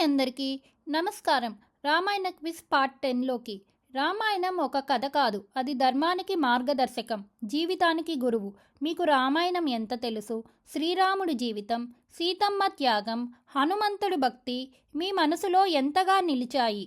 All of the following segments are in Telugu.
అందరికీ నమస్కారం. రామాయణ క్విజ్ పార్ట్ 10లోకి. రామాయణం ఒక కథ కాదు, అది ధర్మానికి మార్గదర్శకం, జీవితానికి గురువు. మీకు రామాయణం ఎంత తెలుసు? శ్రీరాముడి జీవితం, సీతమ్మ త్యాగం, హనుమంతుడి భక్తి మీ మనసులో ఎంతగా నిలిచాయి?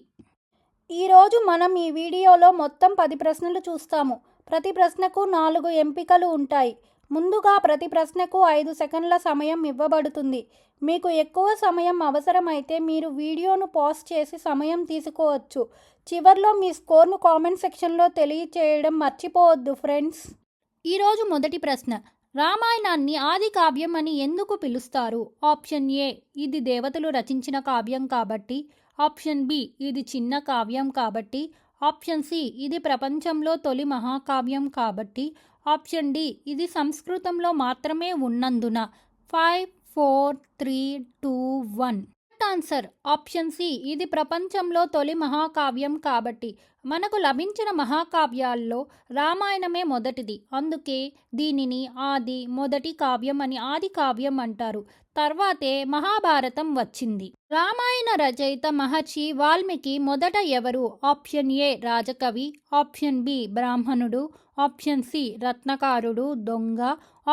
ఈరోజు మనం ఈ వీడియోలో మొత్తం 10 ప్రశ్నలు చూస్తాము. ప్రతి ప్రశ్నకు 4 ఎంపికలు ఉంటాయి. ముందుగా ప్రతి ప్రశ్నకు 5 సెకండ్ల సమయం ఇవ్వబడుతుంది. మీకు ఎక్కువ సమయం అవసరమైతే మీరు వీడియోను పాజ్ చేసి సమయం తీసుకోవచ్చు. చివర్లో మీ స్కోర్ను కామెంట్ సెక్షన్లో తెలియచేయడం మర్చిపోవద్దు ఫ్రెండ్స్. ఈరోజు మొదటి ప్రశ్న. రామాయణాన్ని ఆది కావ్యం అని ఎందుకు పిలుస్తారు? ఆప్షన్ ఏ, ఇది దేవతలు రచించిన కావ్యం కాబట్టి. ఆప్షన్ బి, ఇది చిన్న కావ్యం కాబట్టి. ఆప్షన్ సి, ఇది ప్రపంచంలో తొలి మహాకావ్యం కాబట్టి. ఆప్షన్ డి, ఇది సంస్కృతంలో మాత్రమే ఉన్నందున. 5, 4, 3, 2, 1. ఆన్సర్ ఆప్షన్ సి, ఇది ప్రపంచంలో తొలి మహాకావ్యం కాబట్టి. మనకు లభించిన మహాకావ్యాల్లో రామాయణమే మొదటిది. అందుకే దీనిని మొదటి కావ్యం అని ఆది కావ్యం అంటారు. తర్వాతే మహాభారతం వచ్చింది. రామాయణ రచయిత మహర్షి వాల్మీకి మొదట ఎవరు? ఆప్షన్ ఏ, రాజకవి. ఆప్షన్ బి, బ్రాహ్మణుడు. ఆప్షన్ సి, రత్నకారుడు దొంగ.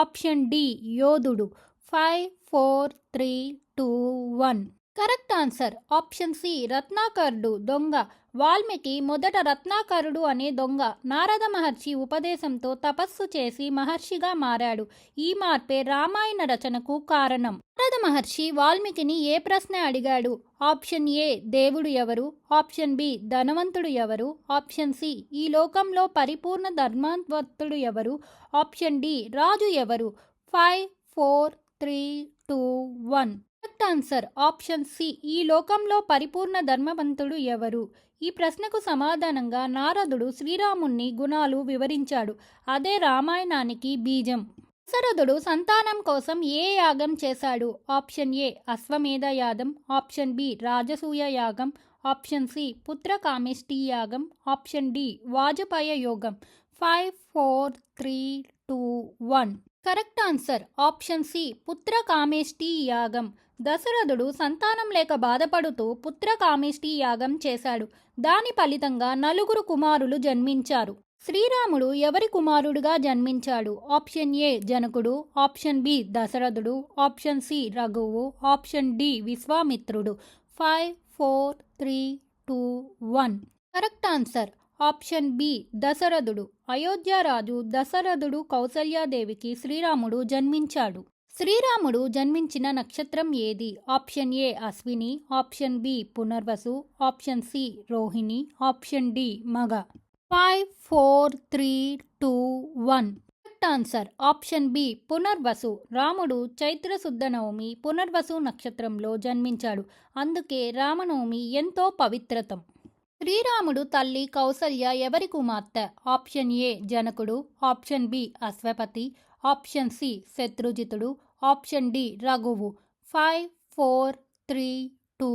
ఆప్షన్ డి, యోధుడు. 5, 4, 3, 2, 1. కరెక్ట్ ఆన్సర్ ఆప్షన్ సి, రత్నాకరుడు దొంగ. వాల్మీకి మొదట రత్నాకరుడు అనే దొంగ. నారద మహర్షి ఉపదేశంతో తపస్సు చేసి మహర్షిగా మారాడు. ఈ మార్పే రామాయణ రచనకు కారణం. నారద మహర్షి వాల్మీకిని ఏ ప్రశ్న అడిగాడు? ఆప్షన్ ఏ, దేవుడు ఎవరు? ఆప్షన్ బి, ధనవంతుడు ఎవరు? ఆప్షన్ సి, ఈ లోకంలో పరిపూర్ణ ధర్మవంతుడు ఎవరు? ఆప్షన్ డి, రాజు ఎవరు? 5, 4, 3, 2, 1. కరెక్ట్ ఆన్సర్ ఆప్షన్ సి, ఈ లోకంలో పరిపూర్ణ ధర్మవంతుడు ఎవరు? ఈ ప్రశ్నకు సమాధానంగా నారదుడు శ్రీరాముని గుణాలు వివరించాడు. అదే రామాయణానికి బీజం. దశరథుడు సంతానం కోసం ఏ యాగం చేశాడు? ఆప్షన్ ఏ, అశ్వమేధ యాగం. ఆప్షన్ బి, రాజసూయ యాగం. ఆప్షన్ సి, పుత్రకామేష్టి యాగం. ఆప్షన్ డి, వాజపేయ యోగం. 5, 4, 3, 2, 1. కరెక్ట్ ఆన్సర్ ఆప్షన్ సి, పుత్రకామేష్టి యాగం. దశరథుడు సంతానం లేక బాధపడుతూ పుత్రకామేష్టి యాగం చేశాడు. దాని ఫలితంగా 4 కుమారులు జన్మించారు. శ్రీరాముడు ఎవరి కుమారుడుగా జన్మించాడు? ఆప్షన్ ఏ, జనకుడు. ఆప్షన్ బి, దశరథుడు. ఆప్షన్ సి, రఘువు. ఆప్షన్ డి, విశ్వామిత్రుడు. 5, 4, 3, 2, 1. కరెక్ట్ ఆన్సర్ ఆప్షన్ బి, దశరథుడు. అయోధ్య రాజు దశరథుడు కౌసల్యాదేవికి శ్రీరాముడు జన్మించాడు. శ్రీరాముడు జన్మించిన నక్షత్రం ఏది? Option A, Ashwini. Option B, Punarvasu. Option C, Rohini. Option D, Magha. 5, 4, 3, 2, 1. Correct answer option B, Punarvasu. రాముడు చైత్రశుద్ధ నవమి పునర్వసు నక్షత్రంలో జన్మించాడు. అందుకే రామనవమి ఎంతో పవిత్రతం. శ్రీరాముడు తల్లి కౌసల్య ఎవరి కుమార్తె? ఆప్షన్ ఏ, జనకుడు. Option B, Ashwapati. Option C, శత్రుజితుడు. ఆప్షన్ డి, రఘువు. 5, 4, 3, 2,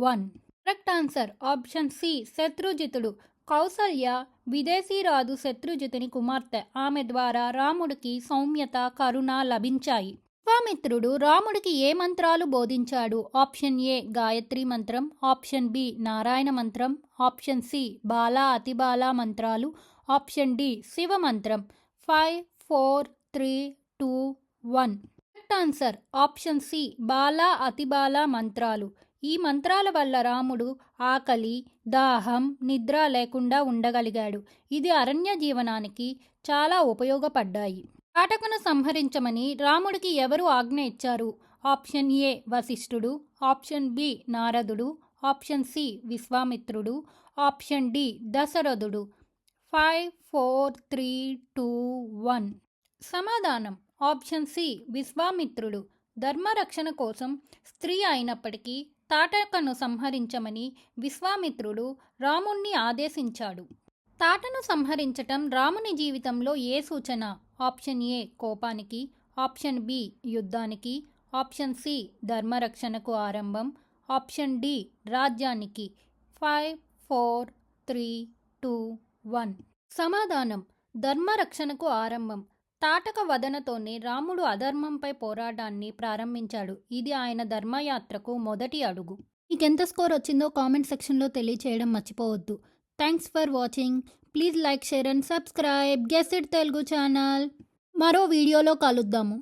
1. కరెక్ట్ ఆన్సర్ ఆప్షన్ సి, శత్రుజితుడు. కౌసల్య విదేశీ రాజు శత్రుజితుని కుమార్తె. ఆమె ద్వారా రాముడికి సౌమ్యత, కరుణ లభించాయి. విశ్వామిత్రుడు రాముడికి ఏ మంత్రాలు బోధించాడు? ఆప్షన్ ఏ, గాయత్రి మంత్రం. ఆప్షన్ బి, నారాయణ మంత్రం. ఆప్షన్ సి, బాలా అతిబాలా మంత్రాలు. ఆప్షన్ డి, శివ మంత్రం. 5, 4, 3, 2, 1. Correct answer option C, Bala Atibala మంత్రాలు. ఈ మంత్రాల వల్ల రాముడు ఆకలి, దాహం, నిద్ర లేకుండా ఉండగలిగాడు. ఇది అరణ్య జీవనానికి చాలా ఉపయోగపడ్డాయి. తాటకను సంహరించమని రాముడికి ఎవరు ఆజ్ఞ ఇచ్చారు? ఆప్షన్ ఏ, వశిష్ఠుడు. ఆప్షన్ బి, నారదుడు. ఆప్షన్ సి, విశ్వామిత్రుడు. ఆప్షన్ డి, దశరథుడు. 5, 4, 3, 2, 1. సమాధానం ఆప్షన్ సి, విశ్వామిత్రుడు. ధర్మరక్షణ కోసం స్త్రీ అయినప్పటికీ తాటకను సంహరించమని విశ్వామిత్రుడు రాముణ్ణి ఆదేశించాడు. తాటను సంహరించటం రాముని జీవితంలో ఏ సూచన? ఆప్షన్ ఏ, కోపానికి. ఆప్షన్ బి, యుద్ధానికి. ఆప్షన్ సి, ధర్మరక్షణకు ఆరంభం. ఆప్షన్ డి, రాజ్యానికి. 5, 4, 3, 2, 1. సమాధానం ధర్మరక్షణకు ఆరంభం. తాటక వదనతోనే రాముడు అధర్మంపై పోరాటాన్ని ప్రారంభించాడు. ఇది ఆయన ధర్మయాత్రకు మొదటి అడుగు. మీకు ఎంత స్కోర్ వచ్చిందో కామెంట్ సెక్షన్లో తెలియచేయడం మర్చిపోవద్దు. Thanks for watching. Please like, share and subscribe guess it Telugu channel. మరో వీడియోలో కలుద్దాము.